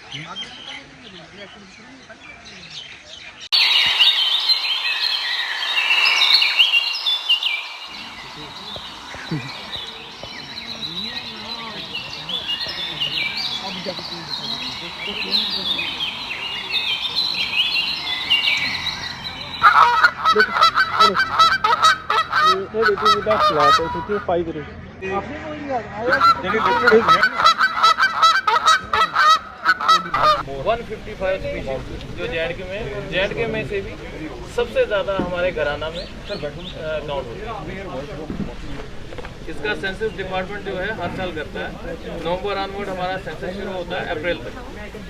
जो जे&के में से भी सबसे ज़्यादा हमारे घराना में काउंट होता है। इसका सेंसस डिपार्टमेंट जो है हर साल करता है। नवंबर ऑनवर्ड हमारा सेंसस शुरू होता है,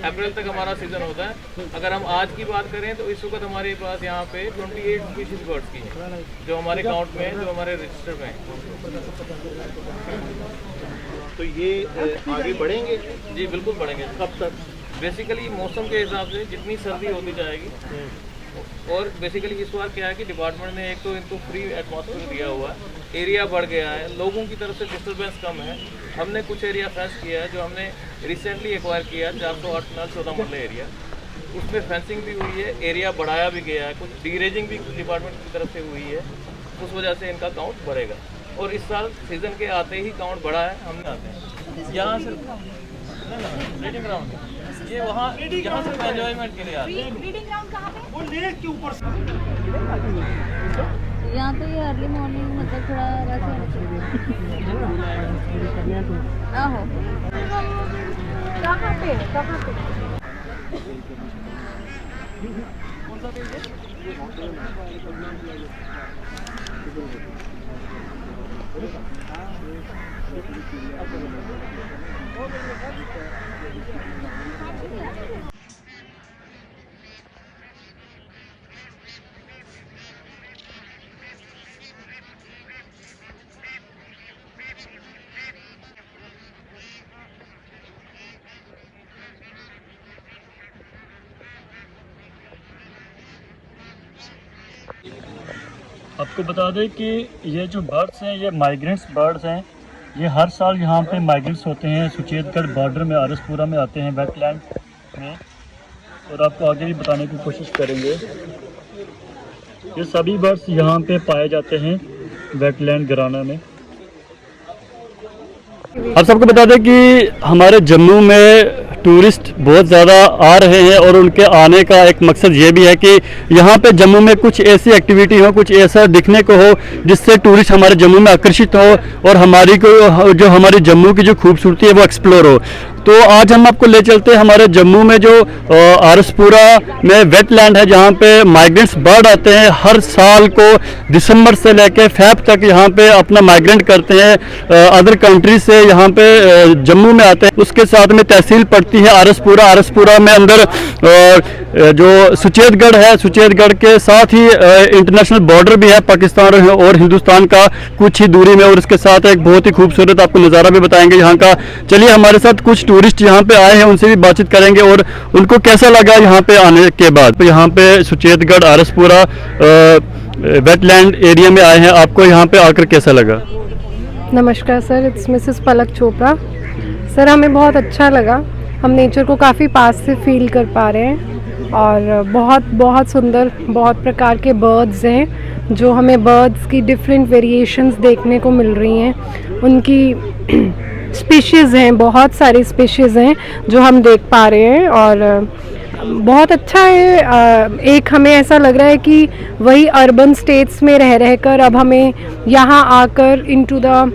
अप्रैल तक हमारा सीज़न होता है। अगर हम आज की बात करें तो इस वक्त हमारे पास यहाँ पे 28 स्पीशीज बर्ड्स की है जो हमारे काउंट में है, जो हमारे रजिस्टर में है। तो ये आगे बढ़ेंगे? जी बिल्कुल बढ़ेंगे। कब तक? बेसिकली मौसम के हिसाब से जितनी सर्दी होती जाएगी, और बेसिकली इस बार क्या है कि डिपार्टमेंट ने एक तो इनको फ्री एटमॉस्फेयर दिया हुआ है, एरिया बढ़ गया है, लोगों की तरफ से डिस्टर्बेंस कम है। हमने कुछ एरिया फेंस किया है जो हमने रिसेंटली एक्वायर किया है, 408 कनाल 14 मरले एरिया, उसमें फेंसिंग भी हुई है, एरिया बढ़ाया भी गया है, कुछ डीरेजिंग भी डिपार्टमेंट की तरफ से हुई है, उस वजह से इनका काउंट बढ़ेगा। और इस साल सीज़न के आते ही काउंट बढ़ा है। हमने आते हैं यहाँ से ब्रीडिंग ग्राउंड, ये वहाँ यहाँ से एंजॉयमेंट के लिए आते हैं। ब्रीडिंग ग्राउंड कहाँ पे? वो लेक के ऊपर से यहाँ तो ये अर्ली मॉर्निंग मतलब थोड़ा वैसे आहो। कहाँ पे? आपको बता दें कि ये जो बर्ड्स हैं ये माइग्रेंट्स बर्ड्स हैं। ये हर साल यहाँ पे माइग्रेंट्स होते हैं, सुचेतगढ़ बॉर्डर में आरसपुरा में आते हैं, वेटलैंड में, और आपको आगे भी बताने की कोशिश करेंगे। ये सभी बर्ड्स यहाँ पे पाए जाते हैं वेटलैंड घराना में। आप सबको बता दें कि हमारे जम्मू में टूरिस्ट बहुत ज़्यादा आ रहे हैं, और उनके आने का एक मकसद ये भी है कि यहाँ पे जम्मू में कुछ ऐसी एक्टिविटी हो, कुछ ऐसा दिखने को हो जिससे टूरिस्ट हमारे जम्मू में आकर्षित हो और हमारी को जो हमारी जम्मू की जो खूबसूरती है वो एक्सप्लोर हो। तो आज हम आपको ले चलते हैं हमारे जम्मू में जो आरसपुरा में वेटलैंड है, जहाँ पे माइग्रेंट्स बर्ड आते हैं। हर साल को दिसंबर से लेकर फेब तक यहाँ पे अपना माइग्रेंट करते हैं, अदर कंट्री से यहाँ पे जम्मू में आते हैं। उसके साथ में तहसील पड़ती है आरसपुरा में अंदर जो सुचेतगढ़ है, सुचेतगढ़ के साथ ही इंटरनेशनल बॉर्डर भी है पाकिस्तान और हिंदुस्तान का कुछ ही दूरी में, और इसके साथ एक बहुत ही खूबसूरत आपको नज़ारा भी बताएंगे यहाँ का। चलिए हमारे साथ कुछ टूरिस्ट यहाँ पे आए हैं, उनसे भी बातचीत करेंगे और उनको कैसा लगा यहाँ पे आने के बाद। तो यहाँ पे सुचेतगढ़ आरसपुरा वेटलैंड एरिया में आए हैं, आपको यहाँ पे आकर कैसा लगा? नमस्कार sir, it's Mrs Palak Chopra. Sir हमें बहुत अच्छा लगा, हम नेचर को काफ़ी पास से फील कर पा रहे हैं, और बहुत सुंदर बहुत प्रकार के बर्ड्स हैं जो हमें बर्ड्स की डिफरेंट वेरिएशंस देखने को मिल रही हैं। उनकी स्पीशीज़ हैं, बहुत सारी स्पीशीज़ हैं जो हम देख पा रहे हैं, और बहुत अच्छा है। एक हमें ऐसा लग रहा है कि वही अर्बन स्टेट्स में रह कर अब हमें यहाँ आकर इनटू द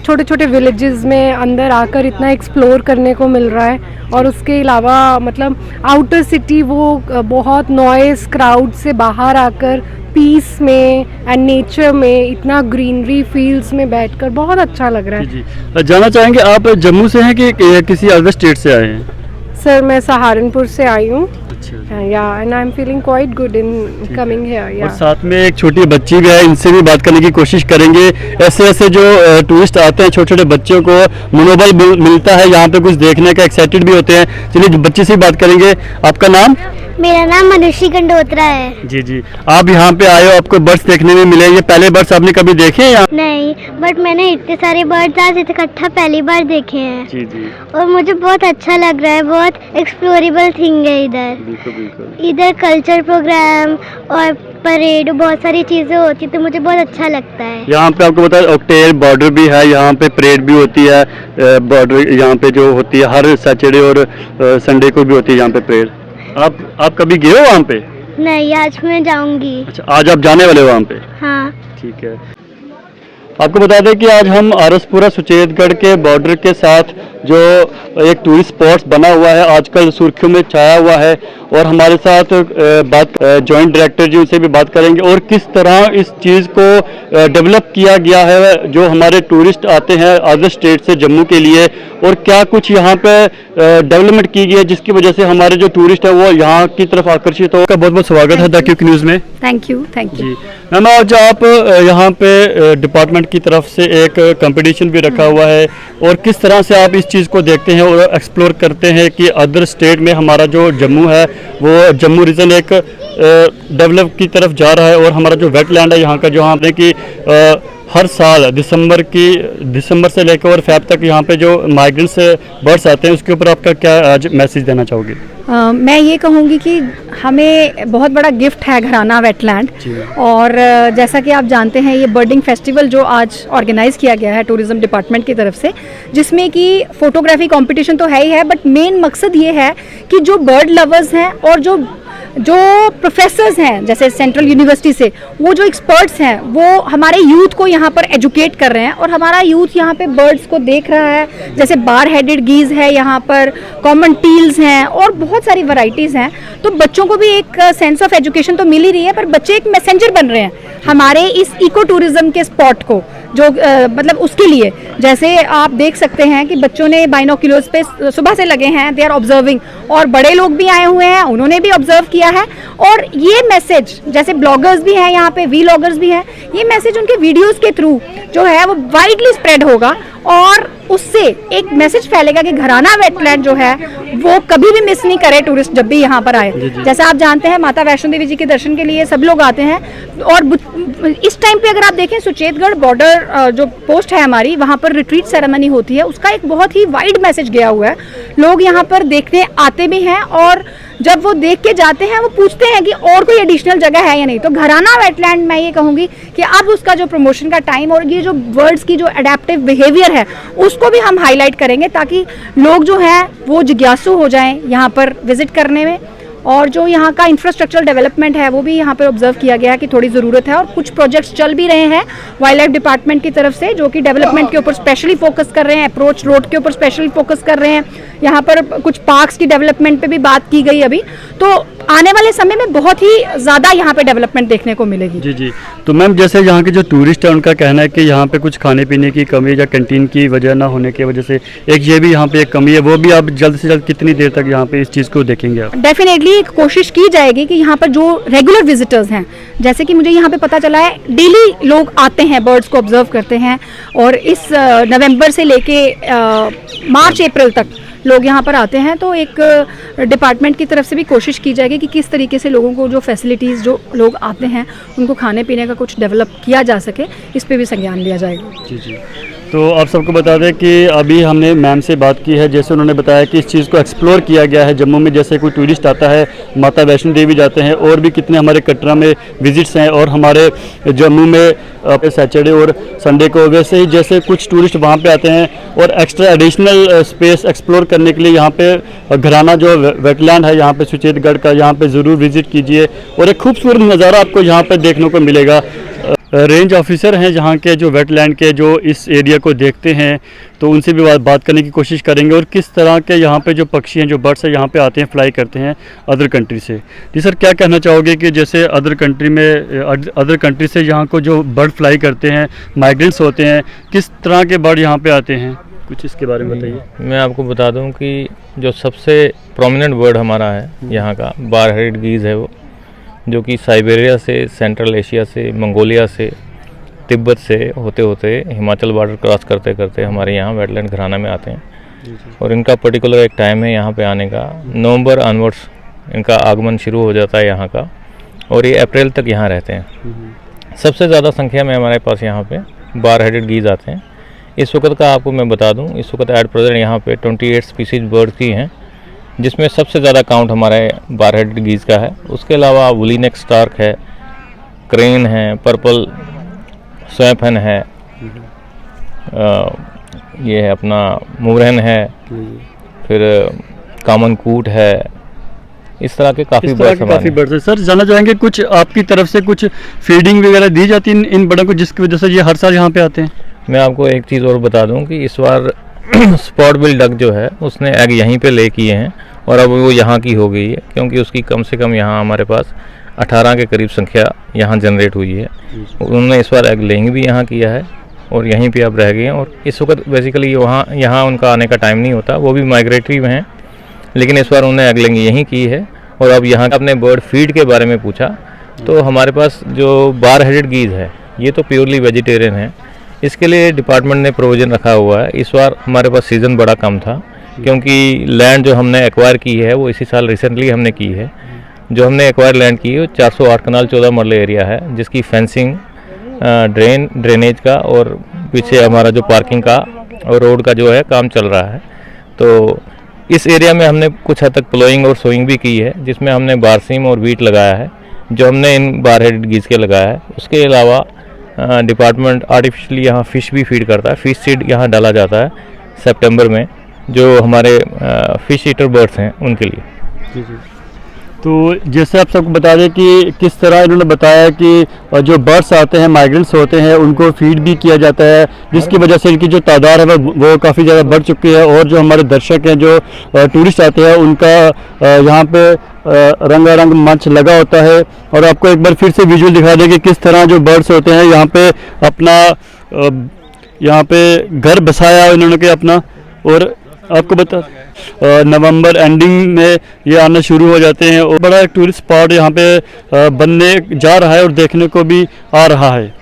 छोटे छोटे विलेजेस में अंदर आकर इतना एक्सप्लोर करने को मिल रहा है। और उसके अलावा मतलब आउटर सिटी वो बहुत नॉइस क्राउड से बाहर आकर पीस में एंड नेचर में इतना ग्रीनरी फील्ड्स में बैठकर बहुत अच्छा लग रहा है। जी जानना चाहेंगे आप जम्मू से हैं कि किसी अदर स्टेट से आए हैं? सर मैं सहारनपुर से आई हूँ, या and I am feeling quite good in coming here. और साथ में एक छोटी बच्ची भी है, इनसे भी बात करने की कोशिश करेंगे। ऐसे जो टूरिस्ट आते हैं, छोटे छोटे बच्चों को मनोबल मिलता है यहाँ पे कुछ देखने का, एक्साइटेड भी होते हैं। चलिए बच्चे से बात करेंगे। आपका नाम? मेरा नाम मनुष्य गंडोत्रा है। जी आप यहाँ पे आए हो, आपको बर्ड्स देखने में मिले, ये पहले बर्ड्स आपने कभी देखे हैं यहाँ? नहीं। बट मैंने इतने सारे बर्ड्स आज इकट्ठा पहली बार देखे हैं। जी जी, और मुझे बहुत अच्छा लग रहा है, बहुत एक्सप्लोरेबल थिंग है इधर। बिल्कुल बिल्कुल। इधर कल्चर प्रोग्राम और परेड बहुत सारी चीज़ें होती तो मुझे बहुत अच्छा लगता है। यहाँ पे आपको पता है ऑक्टेयर बॉर्डर भी है, यहाँ पे परेड भी होती है, बॉर्डर यहाँ पे जो होती है हर सैटरडे और संडे को भी होती है यहाँ पे परेड। आप कभी गए हो वहाँ पे? नहीं, आज मैं जाऊंगी। अच्छा, आज आप जाने वाले हो वहाँ पे? हाँ। ठीक है। आपको बता दें कि आज हम आरसपुरा सुचेतगढ़ के बॉर्डर के साथ जो एक टूरिस्ट स्पॉट्स बना हुआ है आजकल सुर्खियों में छाया हुआ है, और हमारे साथ जॉइंट डायरेक्टर जी उनसे भी बात करेंगे और किस तरह इस चीज़ को डेवलप किया गया है, जो हमारे टूरिस्ट आते हैं अदर स्टेट से जम्मू के लिए, और क्या कुछ यहाँ पे डेवलपमेंट की गई है जिसकी वजह से हमारे जो टूरिस्ट है वो यहाँ की तरफ आकर्षित हो। बहुत बहुत स्वागत है द क्विक न्यूज़ में। Thank you. जी मैम, आज आप यहाँ पे डिपार्टमेंट की तरफ से एक कंपटीशन भी रखा हुआ है, और किस तरह से आप इस चीज़ को देखते हैं और एक्सप्लोर करते हैं कि अदर स्टेट में हमारा जो जम्मू है वो जम्मू रीजन एक डेवलप की तरफ जा रहा है, और हमारा जो वेटलैंड है यहाँ का, जो हमने कि हर साल दिसंबर से लेकर और फेब तक यहाँ पे जो माइग्रेंट्स बर्ड्स आते हैं, उसके ऊपर आपका क्या आज मैसेज देना चाहोगे? मैं ये कहूँगी कि हमें बहुत बड़ा गिफ्ट है घराना वेटलैंड, और जैसा कि आप जानते हैं ये बर्डिंग फेस्टिवल जो आज ऑर्गेनाइज किया गया है टूरिज्म डिपार्टमेंट की तरफ से, जिसमें कि फोटोग्राफी कंपटीशन तो है ही है, बट मेन मकसद ये है कि जो बर्ड लवर्स हैं और जो प्रोफेसर्स हैं जैसे सेंट्रल यूनिवर्सिटी से, वो जो एक्सपर्ट्स हैं वो हमारे यूथ को यहाँ पर एजुकेट कर रहे हैं, और हमारा यूथ यहाँ पे बर्ड्स को देख रहा है। जैसे बार हेडेड गीज है, यहाँ पर कॉमन टील्स हैं और बहुत सारी वैरायटीज़ हैं। तो बच्चों को भी एक सेंस ऑफ एजुकेशन तो मिल ही रही है, पर बच्चे एक मैसेंजर बन रहे हैं हमारे इस इको टूरिज्म के स्पॉट को, जो मतलब उसके लिए। जैसे आप देख सकते हैं कि बच्चों ने बाइनोक्यूलर्स पे सुबह से लगे हैं, दे आर ऑब्जर्विंग, और बड़े लोग भी आए हुए हैं, उन्होंने भी ऑब्जर्व किया है। और ये मैसेज, जैसे ब्लॉगर्स भी हैं यहाँ पे, वीलॉगर्स भी हैं, ये मैसेज उनके वीडियोस के थ्रू जो है वो वाइडली स्प्रेड होगा, और उससे एक मैसेज फैलेगा कि घराना वेटलैंड जो है वो कभी भी मिस नहीं करे टूरिस्ट जब भी यहाँ पर आए। जैसा आप जानते हैं माता वैष्णो देवी जी के दर्शन के लिए सब लोग आते हैं, और इस टाइम पे अगर आप देखें सुचेतगढ़ बॉर्डर जो पोस्ट है हमारी, वहाँ पर रिट्रीट सेरेमनी होती है, उसका एक बहुत ही वाइड मैसेज गया हुआ है। लोग यहाँ पर देखने आते भी हैं, और जब वो देख के जाते हैं वो पूछते हैं कि और कोई एडिशनल जगह है या नहीं। तो घराना वेटलैंड मैं ये कहूँगी कि अब उसका जो प्रमोशन का टाइम, और ये जो बर्ड्स की जो अडेप्टिव बिहेवियर है उसको भी हम हाईलाइट करेंगे, ताकि लोग जो है वो जिज्ञासु हो जाएं यहाँ पर विजिट करने में। और जो यहाँ का इंफ्रास्ट्रक्चरल डेवलपमेंट है वो भी यहाँ पर ऑब्जर्व किया गया है कि थोड़ी ज़रूरत है, और कुछ प्रोजेक्ट्स चल भी रहे हैं वाइल्ड लाइफ डिपार्टमेंट की तरफ से, जो कि डेवलपमेंट के ऊपर स्पेशली फोकस कर रहे हैं, अप्रोच रोड के ऊपर स्पेशली फोकस कर रहे हैं। यहाँ पर कुछ पार्क्स की डेवलपमेंट पे भी बात की गई अभी, तो आने वाले समय में बहुत ही ज़्यादा यहाँ पे डेवलपमेंट देखने को मिलेगी। जी जी। तो मैम, जैसे यहाँ के जो टूरिस्ट है उनका कहना है कि यहाँ पे कुछ खाने पीने की कमी या कैंटीन की वजह ना होने की वजह से एक ये भी यहाँ पे एक कमी है, वो भी आप जल्द से जल्द कितनी देर तक यहाँ पे इस चीज़ को देखेंगे आप? डेफिनेटली कोशिश की जाएगी कि यहाँ पर जो रेगुलर विजिटर्स हैं, जैसे कि मुझे यहाँ पे पता चला है डेली लोग आते हैं, बर्ड्स को ऑब्जर्व करते हैं, और इस नवंबर से लेके मार्च अप्रैल तक लोग यहाँ पर आते हैं। तो एक डिपार्टमेंट की तरफ से भी कोशिश की जाएगी कि किस तरीके से लोगों को जो फैसिलिटीज़, जो लोग आते हैं उनको खाने पीने का कुछ डेवलप किया जा सके, इस पे भी संज्ञान लिया जाएगा। जी जी। तो आप सबको बता दें कि अभी हमने मैम से बात की है, जैसे उन्होंने बताया कि इस चीज़ को एक्सप्लोर किया गया है जम्मू में। जैसे कोई टूरिस्ट आता है, माता वैष्णो देवी जाते हैं, और भी कितने हमारे कटरा में विजिट्स हैं, और हमारे जम्मू में सैटरडे और संडे को, वैसे ही जैसे कुछ टूरिस्ट वहाँ पे आते हैं, और एक्स्ट्रा एडिशनल स्पेस एक्सप्लोर करने के लिए यहाँ पे घराना जो वेटलैंड है यहाँ पे सुचेतगढ़ का, यहाँ पे ज़रूर विजिट कीजिए, और एक खूबसूरत नज़ारा आपको यहाँ पे देखने को मिलेगा। रेंज ऑफिसर हैं जहाँ के, जो वेटलैंड के जो इस एरिया को देखते हैं, तो उनसे भी बात करने की कोशिश करेंगे, और किस तरह के यहाँ पे जो पक्षी हैं, जो बर्ड्स हैं यहाँ पे आते हैं, फ्लाई करते हैं अदर कंट्री से। जी सर, क्या कहना चाहोगे कि जैसे अदर कंट्री से यहाँ को जो बर्ड फ्लाई करते हैं, माइग्रेंट्स होते हैं, किस तरह के बर्ड यहाँ पे आते हैं, कुछ इसके बारे में बताइए। मैं आपको बता दूं कि जो सबसे प्रोमिनेंट बर्ड हमारा है यहाँ का, बार हेडेड गीज है वो, जो कि साइबेरिया से, सेंट्रल एशिया से, मंगोलिया से, तिब्बत से होते होते हिमाचल बॉर्डर क्रॉस करते करते हमारे यहाँ वेटलैंड घराना में आते हैं। और इनका पर्टिकुलर एक टाइम है यहाँ पे आने का, नवंबर ऑनवर्ड्स इनका आगमन शुरू हो जाता है यहाँ का, और ये अप्रैल तक यहाँ रहते हैं। सबसे ज़्यादा संख्या में हमारे पास यहाँ पे बार हेडेड गीज आते हैं। इस वक्त का आपको मैं बता दूं, इस वक्त एट प्रेजेंट यहाँ पे 28 स्पीसीज बर्ड की हैं, जिसमें सबसे ज़्यादा काउंट हमारे बार हेडेड गीज का है। उसके अलावा वुली नेक स्टार्क है, क्रेन है, पर्पल स्वैपहन है, ये है अपना मुरहन है, फिर कॉमन कूट है, इस तरह के काफ़ी बर्ड्स हैं। सर जानना चाहेंगे कुछ आपकी तरफ से कुछ फीडिंग वगैरह दी जाती है इन बर्डों को, जिसकी वजह से ये हर साल यहाँ पे आते हैं? मैं आपको एक चीज़ और बता दूं कि इस बार स्पॉट बिल डक जो है उसने एग यहीं पे ले किए हैं और अब वो यहाँ की हो गई है, क्योंकि उसकी कम से कम यहाँ हमारे पास 18 के करीब संख्या यहाँ जनरेट हुई है। उन्होंने इस बार एग लेंग भी यहाँ किया है और यहीं पे अब रह गए हैं। और इस वक्त बेसिकली यहाँ उनका आने का टाइम नहीं होता, वो भी माइग्रेटरी में हैं, लेकिन इस बार उन्होंने एग लेंग यहीं की है। और अब यहाँ का अपने बर्ड फीड के बारे में पूछा तो हमारे पास जो बार हेडेड गीज है ये तो प्योरली वेजिटेरियन है, इसके लिए डिपार्टमेंट ने प्रोविज़न रखा हुआ है। इस बार हमारे पास सीज़न बड़ा कम था, क्योंकि लैंड जो हमने एक्वायर की है वो इसी साल रिसेंटली हमने की है। जो हमने एक्वायर लैंड की है वो 408 कनाल 14 मरले एरिया है, जिसकी फेंसिंग, ड्रेनेज का और पीछे हमारा जो पार्किंग का और रोड का जो है काम चल रहा है। तो इस एरिया में हमने कुछ हद तक प्लोइंग और सोइंग भी की है, जिसमें हमने बारसीम और वीट लगाया है, जो हमने इन बार हेडेड गीज के लगाया है। उसके अलावा डिपार्टमेंट आर्टिफिशियली यहाँ फ़िश भी फीड करता है। फ़िश सीड यहाँ डाला जाता है सितंबर में, जो हमारे फ़िश ईटर बर्ड्स हैं उनके लिए। तो जैसे आप सबको बता दें कि किस तरह इन्होंने बताया कि जो बर्ड्स आते हैं, माइग्रेंट्स होते हैं, उनको फीड भी किया जाता है, जिसकी वजह से इनकी जो तादाद है वो काफ़ी ज़्यादा बढ़ चुकी है। और जो हमारे दर्शक हैं, जो टूरिस्ट आते हैं, उनका यहाँ पे रंगारंग मंच लगा होता है। और आपको एक बार फिर से विजुअल दिखा दें कि किस तरह जो बर्ड्स होते हैं यहाँ पे अपना यहाँ पे घर बसाया इन्होंने के अपना। और आपको बता नवंबर एंडिंग में ये आना शुरू हो जाते हैं और बड़ा एक टूरिस्ट स्पॉट यहाँ पे बनने जा रहा है और देखने को भी आ रहा है।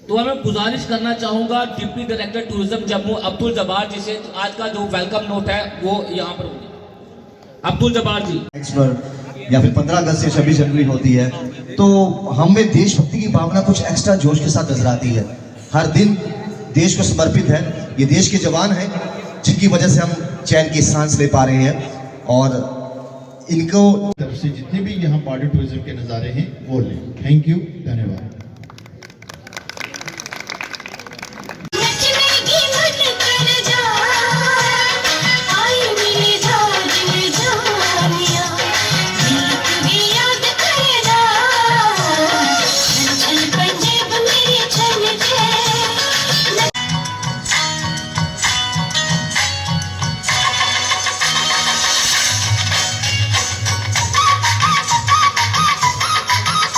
तो मैं गुजारिश करना चाहूंगा deputy director tourism Jammu Abdul Jabbar ji से, आज का जो वेलकम नोट है वो यहाँ पर होगा। अब्दुल जब्बार जी। या फिर 15 अगस्त से 26 जनवरी होती है तो हम में देशभक्ति की भावना कुछ एक्स्ट्रा जोश के साथ नजर आती है। हर दिन देश को समर्पित है। ये देश के जवान हैं जिनकी वजह से हम चैन की सांस ले पा रहे हैं और इनको तरफ से जितने भी यहाँ बॉर्डर टूरिज्म के नज़ारे हैं वो लें। थैंक यू, धन्यवाद।